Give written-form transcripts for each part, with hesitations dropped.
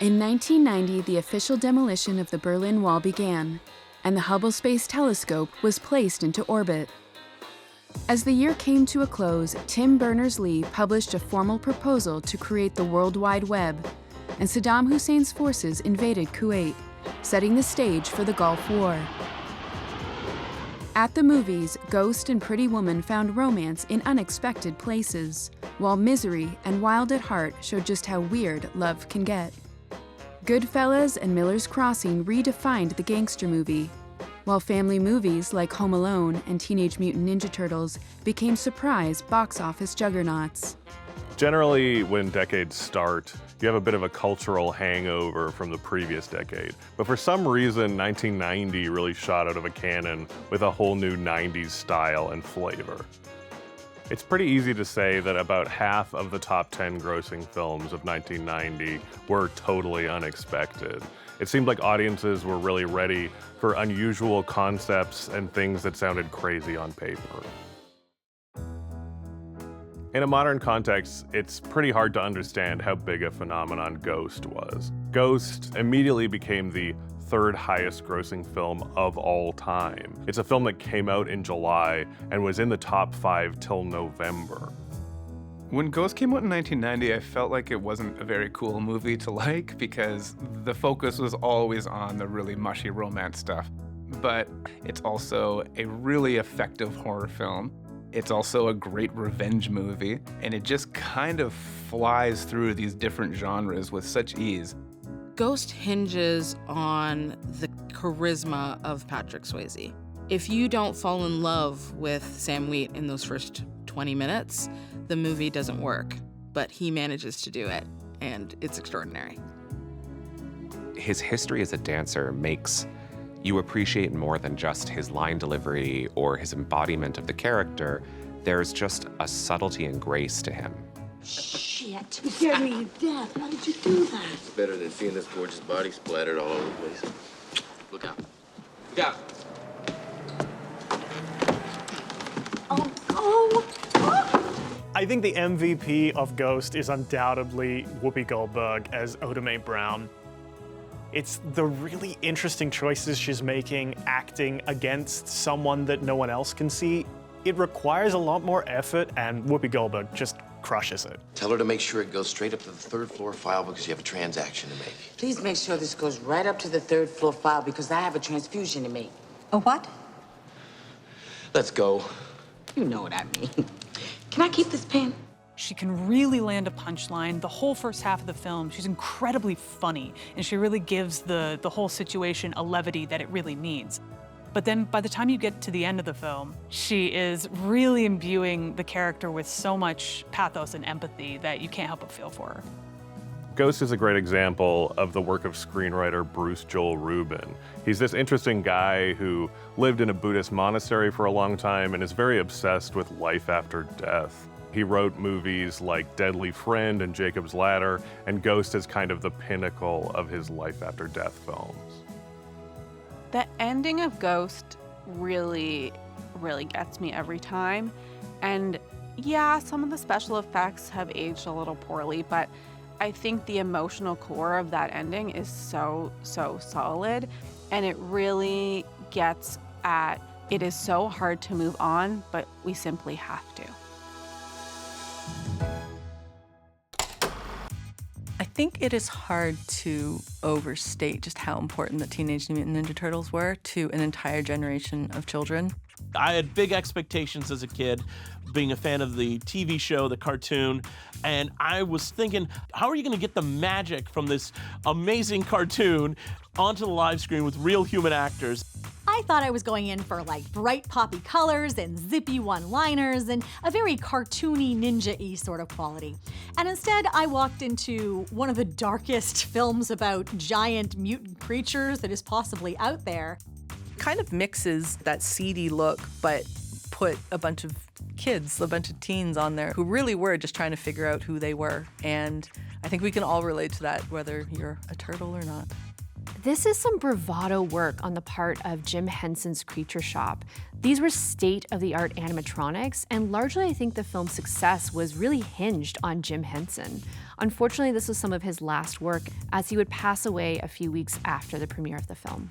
In 1990, the official demolition of the Berlin Wall began, and the Hubble Space Telescope was placed into orbit. As the year came to a close, Tim Berners-Lee published a formal proposal to create the World Wide Web, and Saddam Hussein's forces invaded Kuwait, setting the stage for the Gulf War. At the movies, Ghost and Pretty Woman found romance in unexpected places, while Misery and Wild at Heart showed just how weird love can get. Goodfellas and Miller's Crossing redefined the gangster movie, while family movies like Home Alone and Teenage Mutant Ninja Turtles became surprise box office juggernauts. Generally, when decades start, you have a bit of a cultural hangover from the previous decade. But for some reason, 1990 really shot out of a cannon with a whole new 90s style and flavor. It's pretty easy to say that about half of the top 10 grossing films of 1990 were totally unexpected. It seemed like audiences were really ready for unusual concepts and things that sounded crazy on paper. In a modern context, it's pretty hard to understand how big a phenomenon Ghost was. Ghost immediately became the third highest grossing film of all time. It's a film that came out in July and was in the top 5 till November. When Ghost came out in 1990, I felt like it wasn't a very cool movie to like because the focus was always on the really mushy romance stuff. But it's also a really effective horror film. It's also a great revenge movie, and it just kind of flies through these different genres with such ease. Ghost hinges on the charisma of Patrick Swayze. If you don't fall in love with Sam Wheat in those first 20 minutes, the movie doesn't work, but he manages to do it, and it's extraordinary. His history as a dancer makes you appreciate more than just his line delivery or his embodiment of the character. There's just a subtlety and grace to him. Shit, you scared me to death. How did you do that? It's better than seeing this gorgeous body splattered all over the place. Look out. Look out. I think the MVP of Ghost is undoubtedly Whoopi Goldberg as Oda Mae Brown. It's the really interesting choices she's making, acting against someone that no one else can see. It requires a lot more effort, and Whoopi Goldberg just crushes it. Tell her to make sure it goes straight up to the third floor file because you have a transaction to make. Please make sure this goes right up to the third floor file because I have a transfusion to make. A what? Let's go. You know what I mean. Can I keep this pen? She can really land a punchline. The whole first half of the film, she's incredibly funny, and she really gives the whole situation a levity that it really needs. But then by the time you get to the end of the film, she is really imbuing the character with so much pathos and empathy that you can't help but feel for her. Ghost is a great example of the work of screenwriter Bruce Joel Rubin. He's this interesting guy who lived in a Buddhist monastery for a long time and is very obsessed with life after death. He wrote movies like Deadly Friend and Jacob's Ladder, and Ghost is kind of the pinnacle of his life after death films. The ending of Ghost really gets me every time. And yeah, some of the special effects have aged a little poorly, but I think the emotional core of that ending is so solid, and it really gets at it is so hard to move on, but we simply have to. I think it is hard to overstate just how important the Teenage Mutant Ninja Turtles were to an entire generation of children. I had big expectations as a kid, being a fan of the TV show, the cartoon, and I was thinking, how are you gonna get the magic from this amazing cartoon onto the live screen with real human actors? I thought I was going in for like bright poppy colors and zippy one-liners and a very cartoony ninja-y sort of quality. And instead, I walked into one of the darkest films about giant mutant creatures that is possibly out there. Kind of mixes that seedy look, but put a bunch of kids, a bunch of teens on there who really were just trying to figure out who they were. And I think we can all relate to that, whether you're a turtle or not. This is some bravado work on the part of Jim Henson's Creature Shop. These were state-of-the-art animatronics, and largely I think the film's success was really hinged on Jim Henson. Unfortunately, this was some of his last work, as he would pass away a few weeks after the premiere of the film.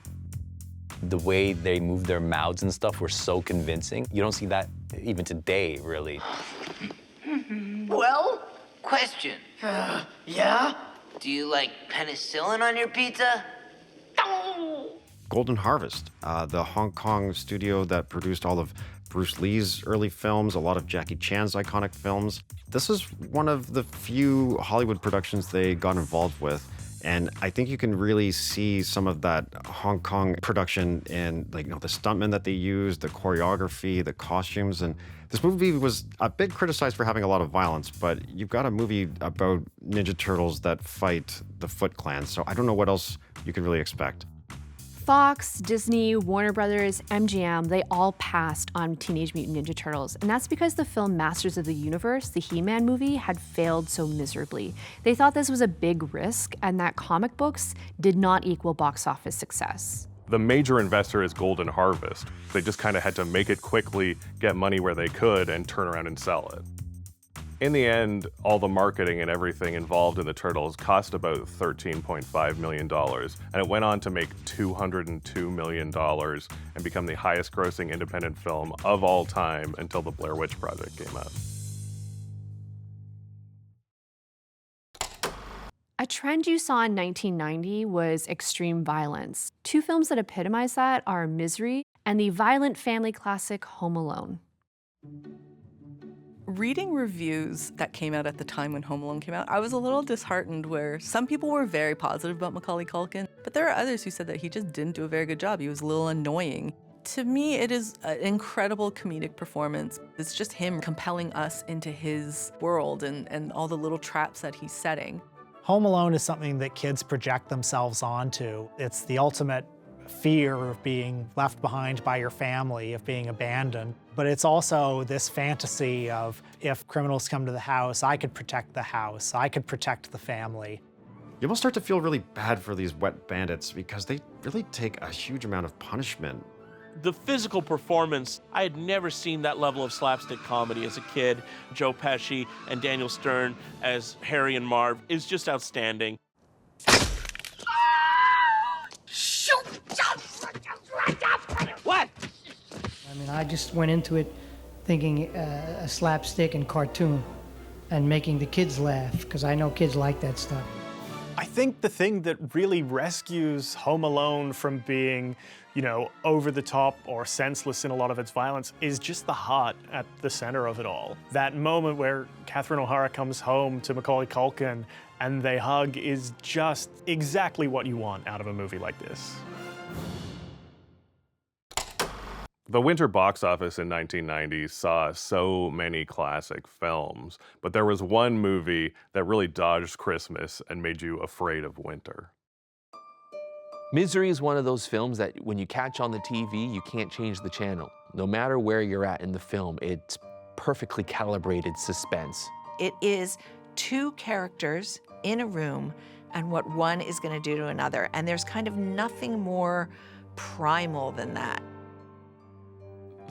The way they moved their mouths and stuff were so convincing. You don't see that even today, really. Well, question. Yeah? Do you like penicillin on your pizza? Golden Harvest, the Hong Kong studio that produced all of Bruce Lee's early films, a lot of Jackie Chan's iconic films. This is one of the few Hollywood productions they got involved with. And I think you can really see some of that Hong Kong production in, like, the stuntmen that they used, the choreography, the costumes. And this movie was a bit criticized for having a lot of violence, but you've got a movie about Ninja Turtles that fight the Foot Clan, so I don't know what else you can really expect. Fox, Disney, Warner Brothers, MGM, they all passed on Teenage Mutant Ninja Turtles, and that's because the film Masters of the Universe, the He-Man movie, had failed so miserably. They thought this was a big risk, and that comic books did not equal box office success. The major investor is Golden Harvest. They just kind of had to make it quickly, get money where they could, and turn around and sell it. In the end, all the marketing and everything involved in the Turtles cost about $13.5 million, and it went on to make $202 million and become the highest grossing independent film of all time until the Blair Witch Project came out. A trend you saw in 1990 was extreme violence. Two films that epitomize that are Misery and the violent family classic Home Alone. Reading reviews that came out at the time when Home Alone came out, I was a little disheartened where some people were very positive about Macaulay Culkin, but there are others who said that he just didn't do a very good job. He was a little annoying. To me, it is an incredible comedic performance. It's just him compelling us into his world and all the little traps that he's setting. Home Alone is something that kids project themselves onto. It's the ultimate fear of being left behind by your family, of being abandoned. But it's also this fantasy of, if criminals come to the house, I could protect the house, I could protect the family. You almost start to feel really bad for these wet bandits because they really take a huge amount of punishment. The physical performance, I had never seen that level of slapstick comedy as a kid. Joe Pesci and Daniel Stern as Harry and Marv is just outstanding. What? I mean, I just went into it thinking a slapstick and cartoon and making the kids laugh, because I know kids like that stuff. I think the thing that really rescues Home Alone from being, over the top or senseless in a lot of its violence is just the heart at the center of it all. That moment where Catherine O'Hara comes home to Macaulay Culkin and they hug is just exactly what you want out of a movie like this. The winter box office in 1990 saw so many classic films, but there was one movie that really dodged Christmas and made you afraid of winter. Misery is one of those films that when you catch on the TV, you can't change the channel. No matter where you're at in the film, it's perfectly calibrated suspense. It is two characters in a room and what one is going to do to another, and there's kind of nothing more primal than that.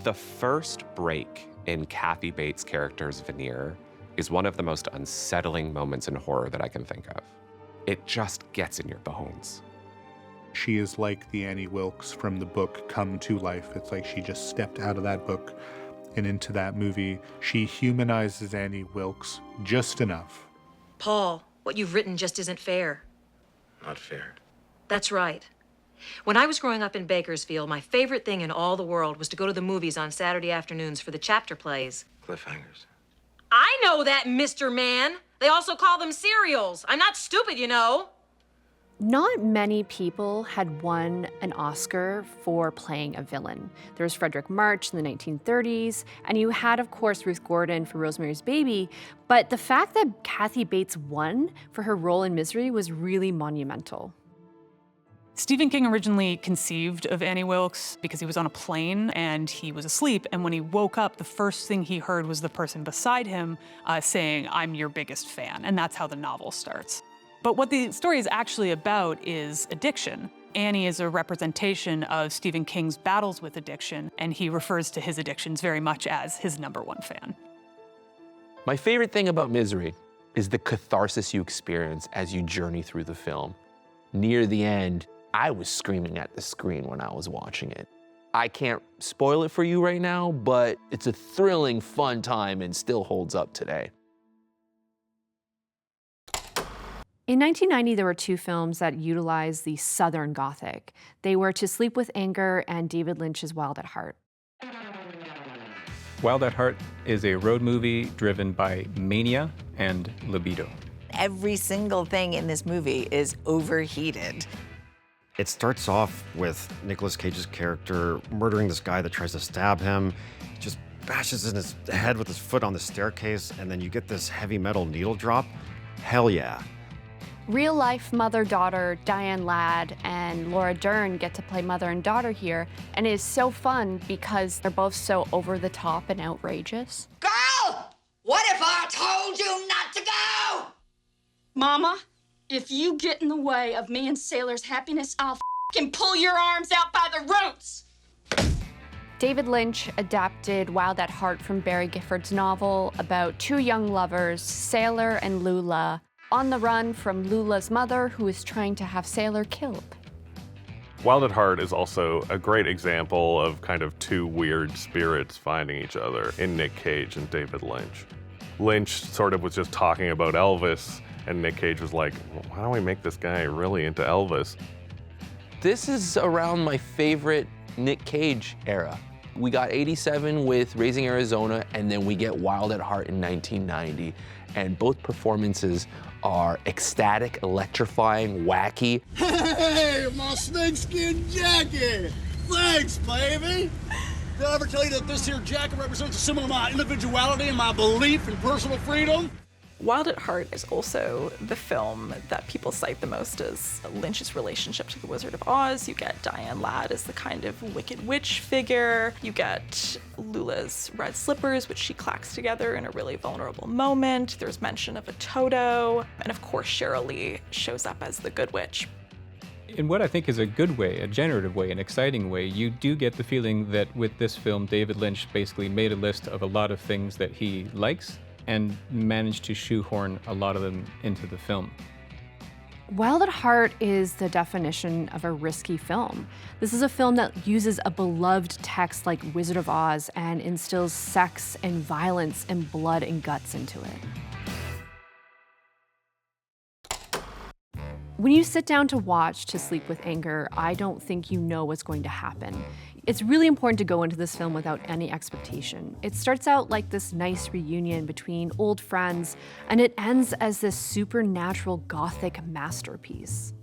The first break in Kathy Bates' character's veneer is one of the most unsettling moments in horror that I can think of. It just gets in your bones. She is like the Annie Wilkes from the book Come to Life. It's like she just stepped out of that book and into that movie. She humanizes Annie Wilkes just enough. Paul, what you've written just isn't fair. Not fair. That's right. When I was growing up in Bakersfield, my favorite thing in all the world was to go to the movies on Saturday afternoons for the chapter plays. Cliffhangers. I know that, Mr. Man. They also call them serials. I'm not stupid, you know. Not many people had won an Oscar for playing a villain. There was Frederick March in the 1930s, and you had, of course, Ruth Gordon for Rosemary's Baby, but the fact that Kathy Bates won for her role in Misery was really monumental. Stephen King originally conceived of Annie Wilkes because he was on a plane and he was asleep, and when he woke up, the first thing he heard was the person beside him saying, "I'm your biggest fan," and that's how the novel starts. But what the story is actually about is addiction. Annie is a representation of Stephen King's battles with addiction, and he refers to his addictions very much as his #1 fan. My favorite thing about Misery is the catharsis you experience as you journey through the film. Near the end, I was screaming at the screen when I was watching it. I can't spoil it for you right now, but it's a thrilling, fun time and still holds up today. In 1990, there were 2 films that utilized the Southern Gothic. They were To Sleep with Anger and David Lynch's Wild at Heart. Wild at Heart is a road movie driven by mania and libido. Every single thing in this movie is overheated. It starts off with Nicolas Cage's character murdering this guy that tries to stab him, just bashes in his head with his foot on the staircase, and then you get this heavy metal needle drop. Hell yeah. Real-life mother-daughter Diane Ladd and Laura Dern get to play mother and daughter here, and it is so fun because they're both so over-the-top and outrageous. Girl! What if I told you not to go? Mama, if you get in the way of me and Sailor's happiness, I'll f***ing pull your arms out by the roots! David Lynch adapted Wild at Heart from Barry Gifford's novel about 2 young lovers, Sailor and Lula, on the run from Lula's mother, who is trying to have Sailor killed. Wild at Heart is also a great example of kind of 2 weird spirits finding each other in Nick Cage and David Lynch. Lynch sort of was just talking about Elvis, and Nick Cage was like, well, why don't we make this guy really into Elvis? This is around my favorite Nick Cage era. We got 87 with Raising Arizona, and then we get Wild at Heart in 1990. And both performances are ecstatic, electrifying, wacky. Hey, my snakeskin jacket! Thanks, baby! Did I ever tell you that this here jacket represents a symbol of my individuality and my belief in personal freedom? Wild at Heart is also the film that people cite the most as Lynch's relationship to the Wizard of Oz. You get Diane Ladd as the kind of wicked witch figure. You get Lula's red slippers, which she clacks together in a really vulnerable moment. There's mention of a Toto. And of course, Sheryl Lee shows up as the good witch. In what I think is a good way, a generative way, an exciting way, you do get the feeling that with this film, David Lynch basically made a list of a lot of things that he likes and managed to shoehorn a lot of them into the film. Wild at Heart is the definition of a risky film. This is a film that uses a beloved text like Wizard of Oz and instills sex and violence and blood and guts into it. When you sit down to watch To Sleep with Anger, I don't think you know what's going to happen. It's really important to go into this film without any expectation. It starts out like this nice reunion between old friends, and it ends as this supernatural Gothic masterpiece.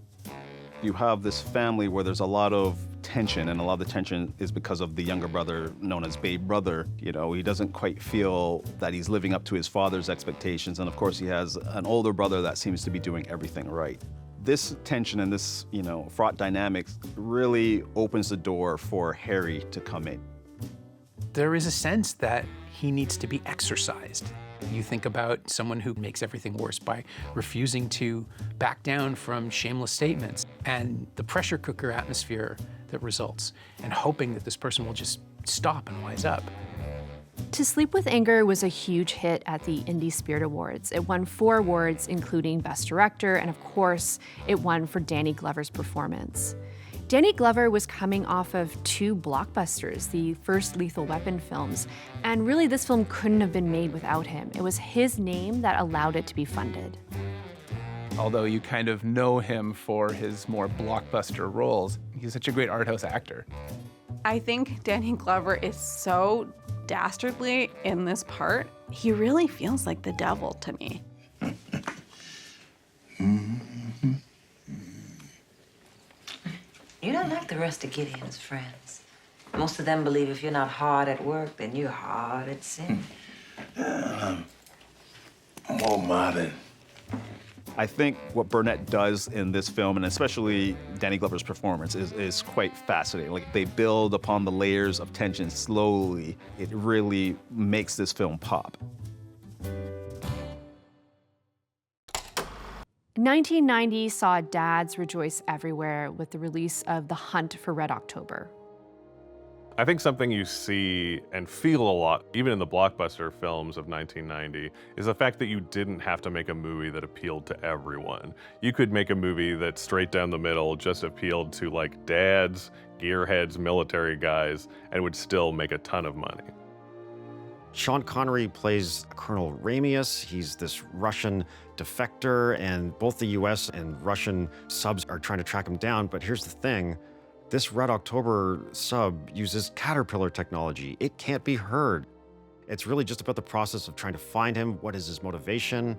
You have this family where there's a lot of tension, and a lot of the tension is because of the younger brother known as Babe Brother. You know, he doesn't quite feel that he's living up to his father's expectations, and of course he has an older brother that seems to be doing everything right. This tension and this, fraught dynamics really opens the door for Harry to come in. There is a sense that he needs to be exorcised. You think about someone who makes everything worse by refusing to back down from shameless statements and the pressure cooker atmosphere that results, and hoping that this person will just stop and wise up. To Sleep with Anger was a huge hit at the Indie Spirit Awards. It won 4 awards, including Best Director, and of course, it won for Danny Glover's performance. Danny Glover was coming off of 2 blockbusters, the first Lethal Weapon films, and really this film couldn't have been made without him. It was his name that allowed it to be funded. Although you kind of know him for his more blockbuster roles, he's such a great art house actor. I think Danny Glover is so dastardly in this part. He really feels like the devil to me. You don't like the rest of Gideon's friends. Most of them believe if you're not hard at work, then you're hard at sin. I'm more modern. I think what Burnett does in this film, and especially Danny Glover's performance, is quite fascinating. Like, they build upon the layers of tension slowly. It really makes this film pop. 1990 saw dads rejoice everywhere with the release of The Hunt for Red October. I think something you see and feel a lot, even in the blockbuster films of 1990, is the fact that you didn't have to make a movie that appealed to everyone. You could make a movie that straight down the middle just appealed to like dads, gearheads, military guys, and would still make a ton of money. Sean Connery plays Colonel Ramius. He's this Russian defector, and both the US and Russian subs are trying to track him down. But here's the thing. This Red October sub uses Caterpillar technology. It can't be heard. It's really just about the process of trying to find him. What is his motivation?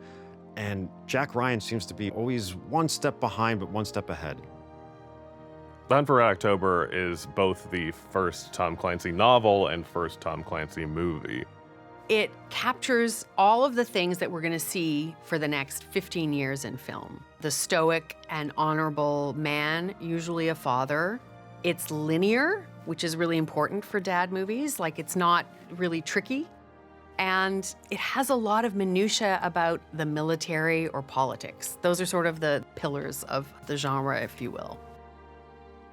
And Jack Ryan seems to be always one step behind, but one step ahead. The Hunt for Red October is both the first Tom Clancy novel and first Tom Clancy movie. It captures all of the things that we're going to see for the next 15 years in film. The stoic and honorable man, usually a father. It's linear, which is really important for dad movies. Like, it's not really tricky. And it has a lot of minutia about the military or politics. Those are sort of the pillars of the genre, if you will.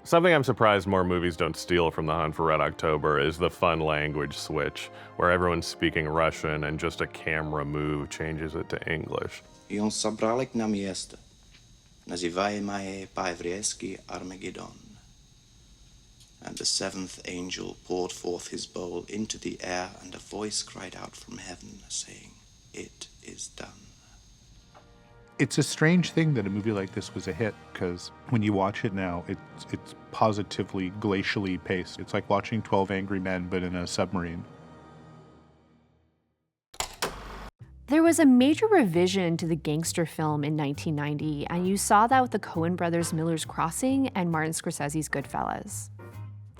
Something I'm surprised more movies don't steal from The Hunt for Red October is the fun language switch, where everyone's speaking Russian and just a camera move changes it to English. И он собрал их на место, называемое по-еврейски Armageddon. And the seventh angel poured forth his bowl into the air, and a voice cried out from heaven, saying, "It is done." It's a strange thing that a movie like this was a hit, because when you watch it now, it's positively glacially paced. It's like watching 12 Angry Men, but in a submarine. There was a major revision to the gangster film in 1990, and you saw that with the Coen brothers' Miller's Crossing and Martin Scorsese's Goodfellas.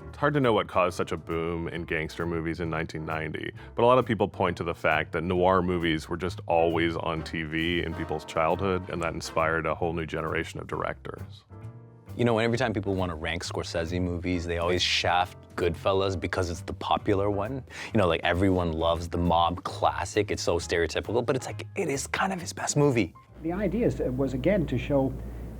It's hard to know what caused such a boom in gangster movies in 1990, but a lot of people point to the fact that noir movies were just always on TV in people's childhood, and that inspired a whole new generation of directors. You know, every time people want to rank Scorsese movies, they always shaft Goodfellas because it's the popular one. You know, like everyone loves the mob classic. It's so stereotypical, but it's like, it is kind of his best movie. The idea was, again, to show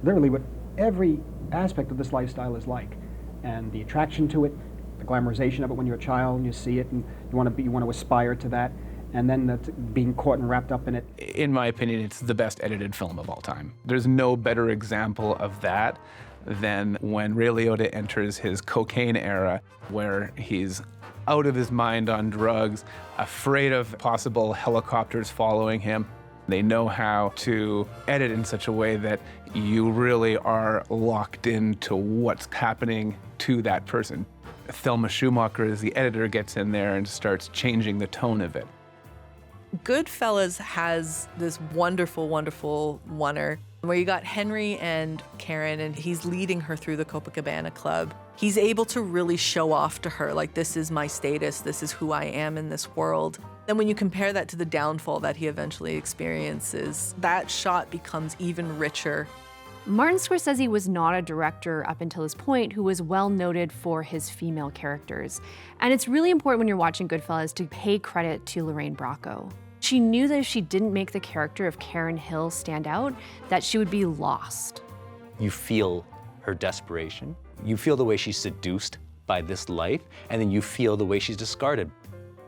literally what every aspect of this lifestyle is like. And the attraction to it, the glamorization of it when you're a child and you see it and you want to aspire to that, and then being caught and wrapped up in it. In my opinion, it's the best edited film of all time. There's no better example of that than when Ray Liotta enters his cocaine era, where he's out of his mind on drugs, afraid of possible helicopters following him. They know how to edit in such a way that you really are locked into what's happening to that person. Thelma Schumacher, as the editor, gets in there and starts changing the tone of it. Goodfellas has this wonderful, wonderful oneer where you got Henry and Karen, and he's leading her through the Copacabana Club. He's able to really show off to her, like, this is my status, this is who I am in this world. Then when you compare that to the downfall that he eventually experiences, that shot becomes even richer. Martin Scorsese was not a director up until this point who was well noted for his female characters. And it's really important when you're watching Goodfellas to pay credit to Lorraine Bracco. She knew that if she didn't make the character of Karen Hill stand out, that she would be lost. You feel her desperation. You feel the way she's seduced by this life, and then you feel the way she's discarded.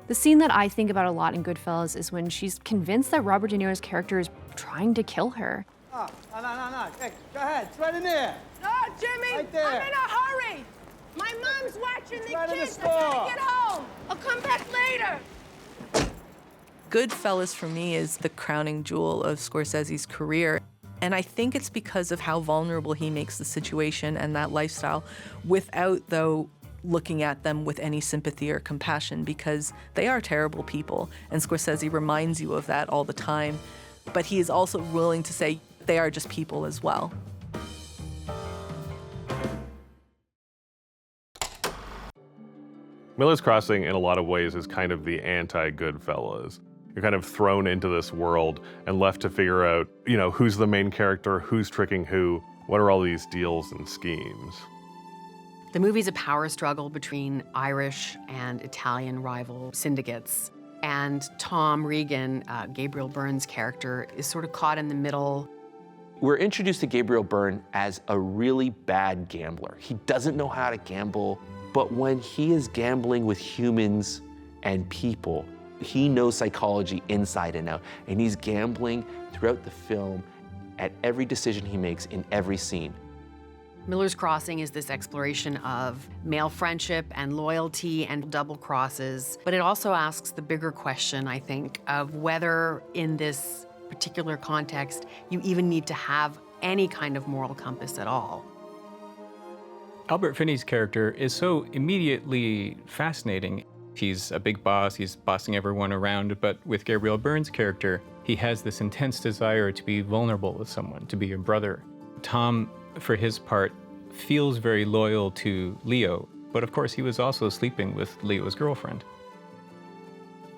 The scene that I think about a lot in Goodfellas is when she's convinced that Robert De Niro's character is trying to kill her. Oh, no. Hey, go ahead. It's right in there. No, Jimmy, right there. I'm in a hurry. My mom's watching the right kids. In the I'm store. trying to get home. I'll come back later. Goodfellas, for me, is the crowning jewel of Scorsese's career. And I think it's because of how vulnerable he makes the situation and that lifestyle without, though, looking at them with any sympathy or compassion, because they are terrible people. And Scorsese reminds you of that all the time. But he is also willing to say they are just people as well. Miller's Crossing, in a lot of ways, is kind of the anti-Goodfellas. You're kind of thrown into this world and left to figure out, you know, who's the main character, who's tricking who, what are all these deals and schemes. The movie's a power struggle between Irish and Italian rival syndicates. And Tom Regan, Gabriel Byrne's character, is sort of caught in the middle. We're introduced to Gabriel Byrne as a really bad gambler. He doesn't know how to gamble, but when he is gambling with humans and people, he knows psychology inside and out, and he's gambling throughout the film at every decision he makes in every scene. Miller's Crossing is this exploration of male friendship and loyalty and double crosses, but it also asks the bigger question, I think, of whether in this particular context you even need to have any kind of moral compass at all. Albert Finney's character is so immediately fascinating. He's a big boss, he's bossing everyone around, but with Gabriel Byrne's character, he has this intense desire to be vulnerable with someone, to be a brother. Tom, for his part, feels very loyal to Leo, but of course he was also sleeping with Leo's girlfriend.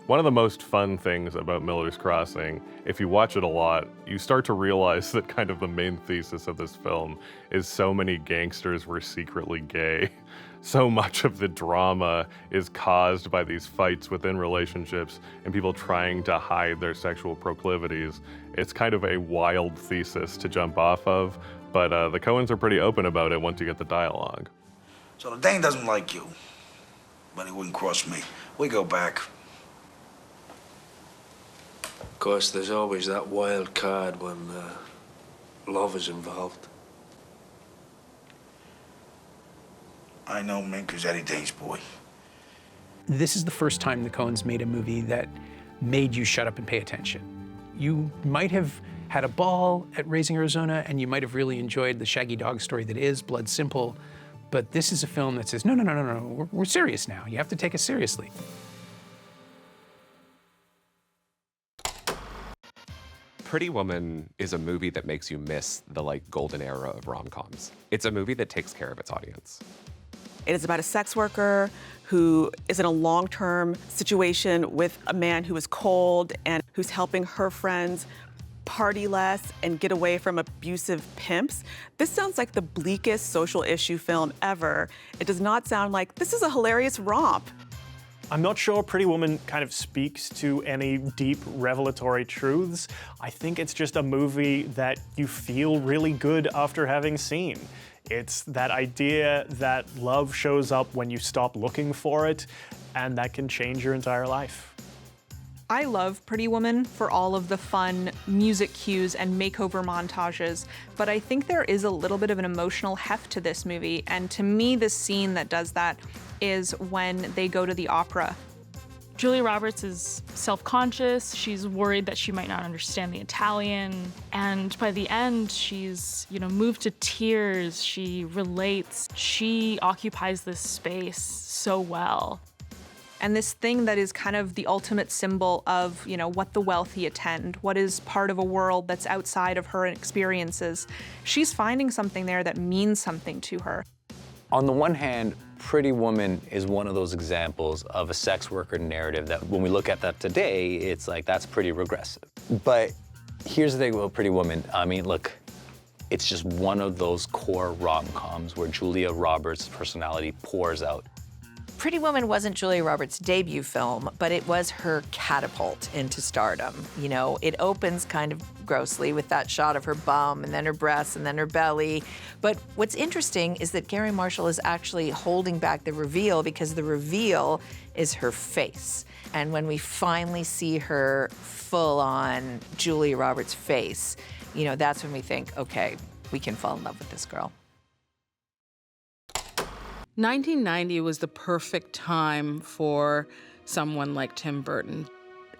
One of the most fun things about Miller's Crossing, if you watch it a lot, you start to realize that kind of the main thesis of this film is so many gangsters were secretly gay. So much of the drama is caused by these fights within relationships and people trying to hide their sexual proclivities. It's kind of a wild thesis to jump off of, but the Coens are pretty open about it once you get the dialogue. So the Dane doesn't like you, but he wouldn't cross me. We go back. Of course, there's always that wild card when love is involved. I know Mink is Eddie Dane's boy. This is the first time the Coens made a movie that made you shut up and pay attention. You might have had a ball at Raising Arizona, and you might have really enjoyed the Shaggy Dog story that is Blood Simple, but this is a film that says, no, we're serious now. You have to take us seriously. Pretty Woman is a movie that makes you miss the golden era of rom-coms. It's a movie that takes care of its audience. It is about a sex worker who is in a long-term situation with a man who is cold and who's helping her friends party less and get away from abusive pimps. This sounds like the bleakest social issue film ever. It does not sound like this is a hilarious romp. I'm not sure Pretty Woman kind of speaks to any deep revelatory truths. I think it's just a movie that you feel really good after having seen. It's that idea that love shows up when you stop looking for it, and that can change your entire life. I love Pretty Woman for all of the fun music cues and makeover montages, but I think there is a little bit of an emotional heft to this movie, and to me, the scene that does that is when they go to the opera. Julia Roberts is self-conscious. She's worried that she might not understand the Italian. And by the end, she's, moved to tears. She relates. She occupies this space so well. And this thing that is kind of the ultimate symbol of, what the wealthy attend, what is part of a world that's outside of her experiences. She's finding something there that means something to her. On the one hand, Pretty Woman is one of those examples of a sex worker narrative that when we look at that today, it's like, that's pretty regressive. But here's the thing about Pretty Woman. I mean, look, it's just one of those core rom-coms where Julia Roberts' personality pours out. Pretty Woman wasn't Julia Roberts' debut film, but it was her catapult into stardom. It opens kind of grossly with that shot of her bum and then her breasts and then her belly. But what's interesting is that Gary Marshall is actually holding back the reveal because the reveal is her face. And when we finally see her full-on Julia Roberts' face, that's when we think, okay, we can fall in love with this girl. 1990 was the perfect time for someone like Tim Burton.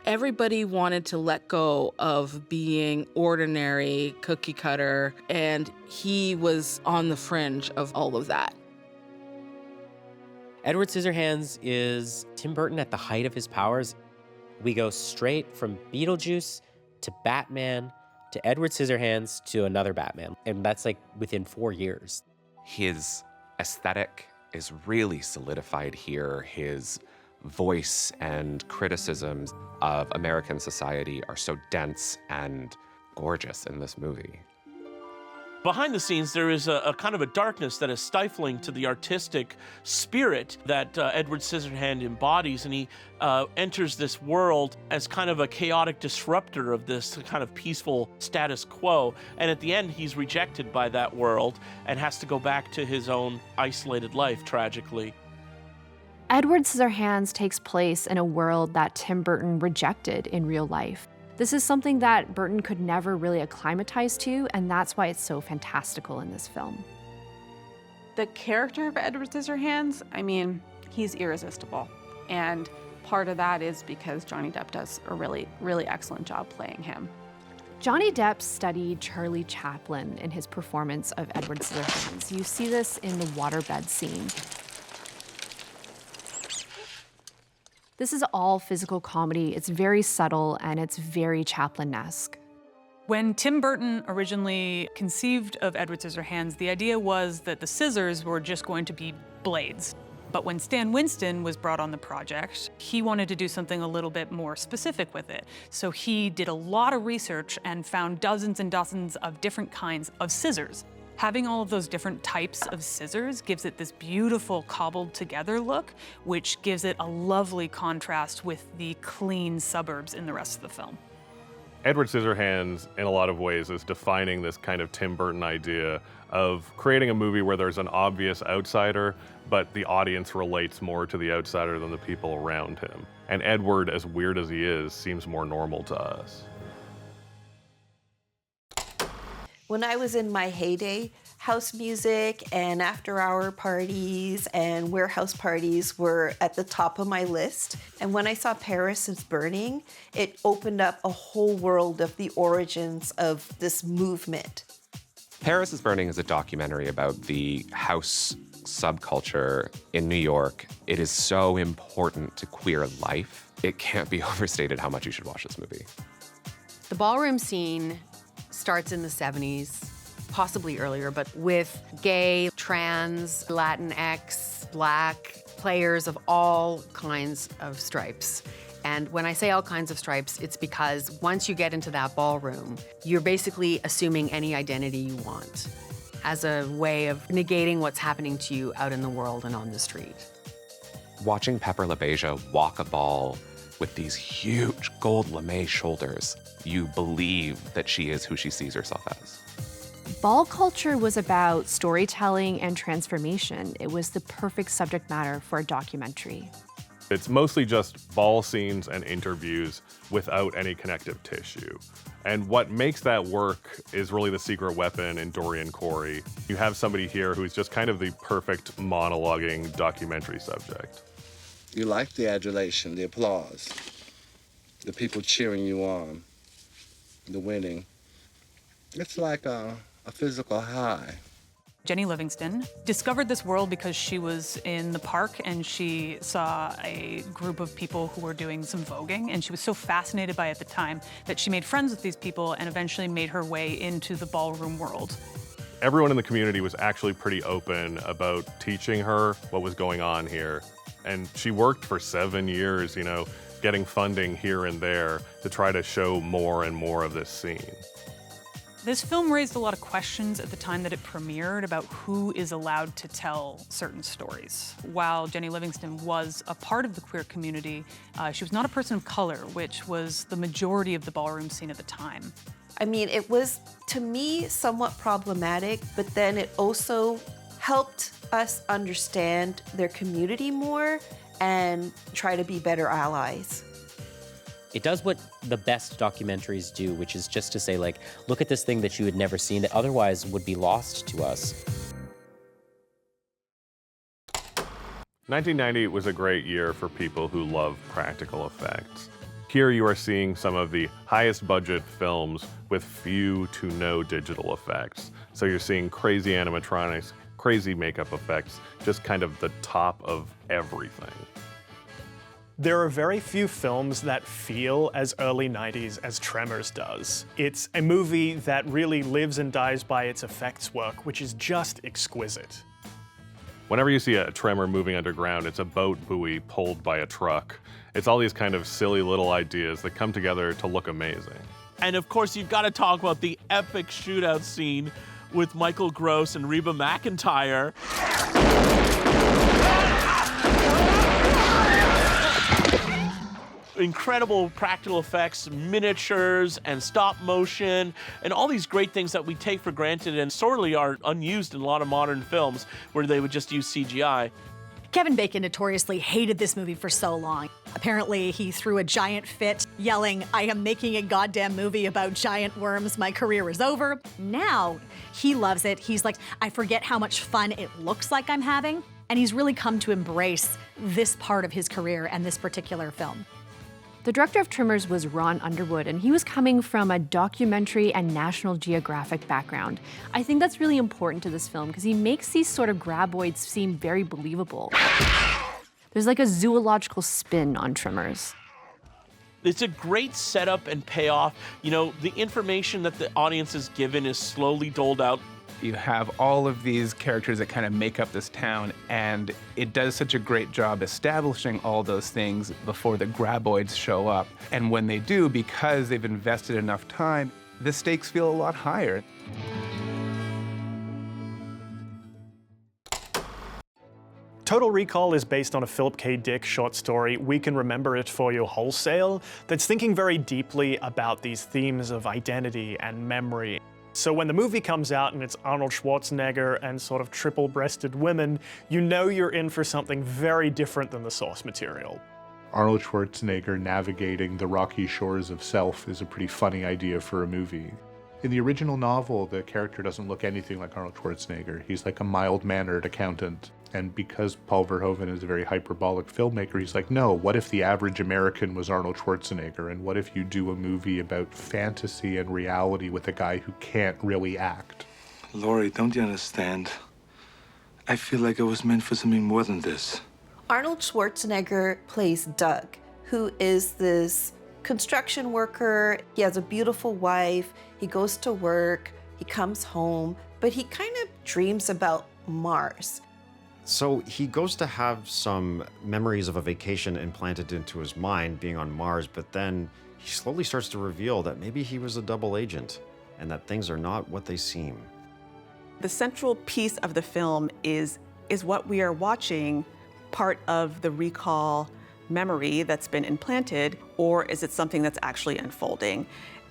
Everybody wanted to let go of being ordinary, cookie cutter, and he was on the fringe of all of that. Edward Scissorhands is Tim Burton at the height of his powers. We go straight from Beetlejuice to Batman to Edward Scissorhands to another Batman, and that's within 4 years. His aesthetic is really solidified here. His voice and criticisms of American society are so dense and gorgeous in this movie. Behind the scenes, there is a kind of a darkness that is stifling to the artistic spirit that Edward Scissorhand embodies, and he enters this world as kind of a chaotic disruptor of this kind of peaceful status quo. And at the end, he's rejected by that world and has to go back to his own isolated life, tragically. Edward Scissorhands takes place in a world that Tim Burton rejected in real life. This is something that Burton could never really acclimatize to, and that's why it's so fantastical in this film. The character of Edward Scissorhands, I mean, he's irresistible. And part of that is because Johnny Depp does a really, really excellent job playing him. Johnny Depp studied Charlie Chaplin in his performance of Edward Scissorhands. You see this in the waterbed scene. This is all physical comedy. It's very subtle and it's very Chaplin-esque. When Tim Burton originally conceived of Edward Scissorhands, the idea was that the scissors were just going to be blades. But when Stan Winston was brought on the project, he wanted to do something a little bit more specific with it. So he did a lot of research and found dozens and dozens of different kinds of scissors. Having all of those different types of scissors gives it this beautiful cobbled together look, which gives it a lovely contrast with the clean suburbs in the rest of the film. Edward Scissorhands, in a lot of ways, is defining this kind of Tim Burton idea of creating a movie where there's an obvious outsider, but the audience relates more to the outsider than the people around him. And Edward, as weird as he is, seems more normal to us. When I was in my heyday, house music and after-hour parties and warehouse parties were at the top of my list. And when I saw Paris is Burning, it opened up a whole world of the origins of this movement. Paris is Burning is a documentary about the house subculture in New York. It is so important to queer life. It can't be overstated how much you should watch this movie. The ballroom scene starts in the 70s, possibly earlier, but with gay, trans, Latinx, Black players of all kinds of stripes. And when I say all kinds of stripes, it's because once you get into that ballroom, you're basically assuming any identity you want as a way of negating what's happening to you out in the world and on the street. Watching Pepper LaBeija walk a ball with these huge gold lame shoulders, you believe that she is who she sees herself as. Ball culture was about storytelling and transformation. It was the perfect subject matter for a documentary. It's mostly just ball scenes and interviews without any connective tissue. And what makes that work is really the secret weapon in Dorian Corey. You have somebody here who's just kind of the perfect monologuing documentary subject. You like the adulation, the applause, the people cheering you on, the winning. It's like a physical high. Jenny Livingston discovered this world because she was in the park and she saw a group of people who were doing some voguing, and she was so fascinated by it at the time that she made friends with these people and eventually made her way into the ballroom world. Everyone in the community was actually pretty open about teaching her what was going on here. And she worked for 7 years, getting funding here and there to try to show more and more of this scene. This film raised a lot of questions at the time that it premiered about who is allowed to tell certain stories. While Jenny Livingston was a part of the queer community, she was not a person of color, which was the majority of the ballroom scene at the time. I mean, it was, to me, somewhat problematic, but then it also helped us understand their community more and try to be better allies. It does what the best documentaries do, which is just to say, like, look at this thing that you had never seen that otherwise would be lost to us. 1990 was a great year for people who love practical effects. Here you are seeing some of the highest budget films with few to no digital effects. So you're seeing crazy animatronics, crazy makeup effects, just kind of the top of everything. There are very few films that feel as early 90s as Tremors does. It's a movie that really lives and dies by its effects work, which is just exquisite. Whenever you see a tremor moving underground, it's a boat buoy pulled by a truck. It's all these kind of silly little ideas that come together to look amazing. And of course, you've got to talk about the epic shootout scene with Michael Gross and Reba McEntire. Incredible practical effects, miniatures, and stop motion, and all these great things that we take for granted and sorely are unused in a lot of modern films where they would just use CGI. Kevin Bacon notoriously hated this movie for so long. Apparently, he threw a giant fit, yelling, "I am making a goddamn movie about giant worms. My career is over." Now, he loves it. He's like, I forget how much fun it looks like I'm having. And he's really come to embrace this part of his career and this particular film. The director of Tremors was Ron Underwood, and he was coming from a documentary and National Geographic background. I think that's really important to this film because he makes these sort of graboids seem very believable. There's like a zoological spin on Tremors. It's a great setup and payoff. You know, the information that the audience is given is slowly doled out. You have all of these characters that kind of make up this town, and it does such a great job establishing all those things before the graboids show up. And when they do, because they've invested enough time, the stakes feel a lot higher. Total Recall is based on a Philip K. Dick short story, We Can Remember It For You Wholesale, that's thinking very deeply about these themes of identity and memory. So when the movie comes out and it's Arnold Schwarzenegger and sort of triple-breasted women, you know you're in for something very different than the source material. Arnold Schwarzenegger navigating the rocky shores of self is a pretty funny idea for a movie. In the original novel, the character doesn't look anything like Arnold Schwarzenegger. He's like a mild-mannered accountant. And because Paul Verhoeven is a very hyperbolic filmmaker, he's like, no, what if the average American was Arnold Schwarzenegger? And what if you do a movie about fantasy and reality with a guy who can't really act? Laurie, don't you understand? I feel like I was meant for something more than this. Arnold Schwarzenegger plays Doug, who is this construction worker. He has a beautiful wife. He goes to work. He comes home, but he kind of dreams about Mars. So he goes to have some memories of a vacation implanted into his mind, being on Mars, but then he slowly starts to reveal that maybe he was a double agent and that things are not what they seem. The central piece of the film is what we are watching part of the recall memory that's been implanted, or is it something that's actually unfolding?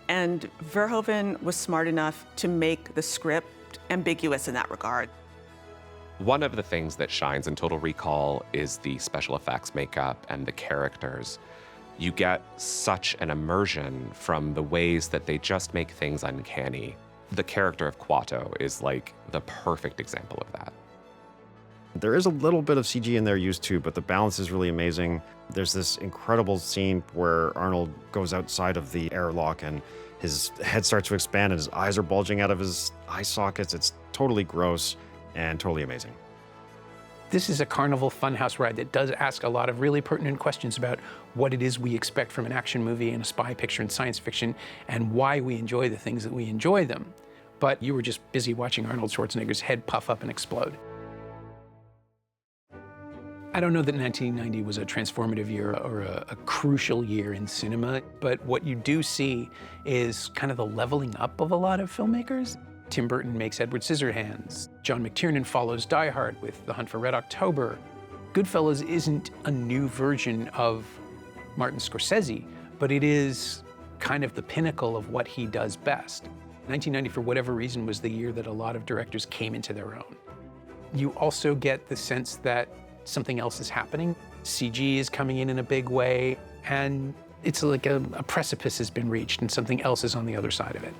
And Verhoeven was smart enough to make the script ambiguous in that regard. One of the things that shines in Total Recall is the special effects makeup and the characters. You get such an immersion from the ways that they just make things uncanny. The character of Kuato is like the perfect example of that. There is a little bit of CG in there used too, but the balance is really amazing. There's this incredible scene where Arnold goes outside of the airlock and his head starts to expand and his eyes are bulging out of his eye sockets. It's totally gross and totally amazing. This is a carnival funhouse ride that does ask a lot of really pertinent questions about what it is we expect from an action movie and a spy picture and science fiction and why we enjoy the things that we enjoy them. But you were just busy watching Arnold Schwarzenegger's head puff up and explode. I don't know that 1990 was a transformative year or a crucial year in cinema, but what you do see is kind of the leveling up of a lot of filmmakers. Tim Burton makes Edward Scissorhands. John McTiernan follows Die Hard with The Hunt for Red October. Goodfellas isn't a new version of Martin Scorsese, but it is kind of the pinnacle of what he does best. 1990, for whatever reason, was the year that a lot of directors came into their own. You also get the sense that something else is happening. CG is coming in a big way, and it's like a precipice has been reached and something else is on the other side of it.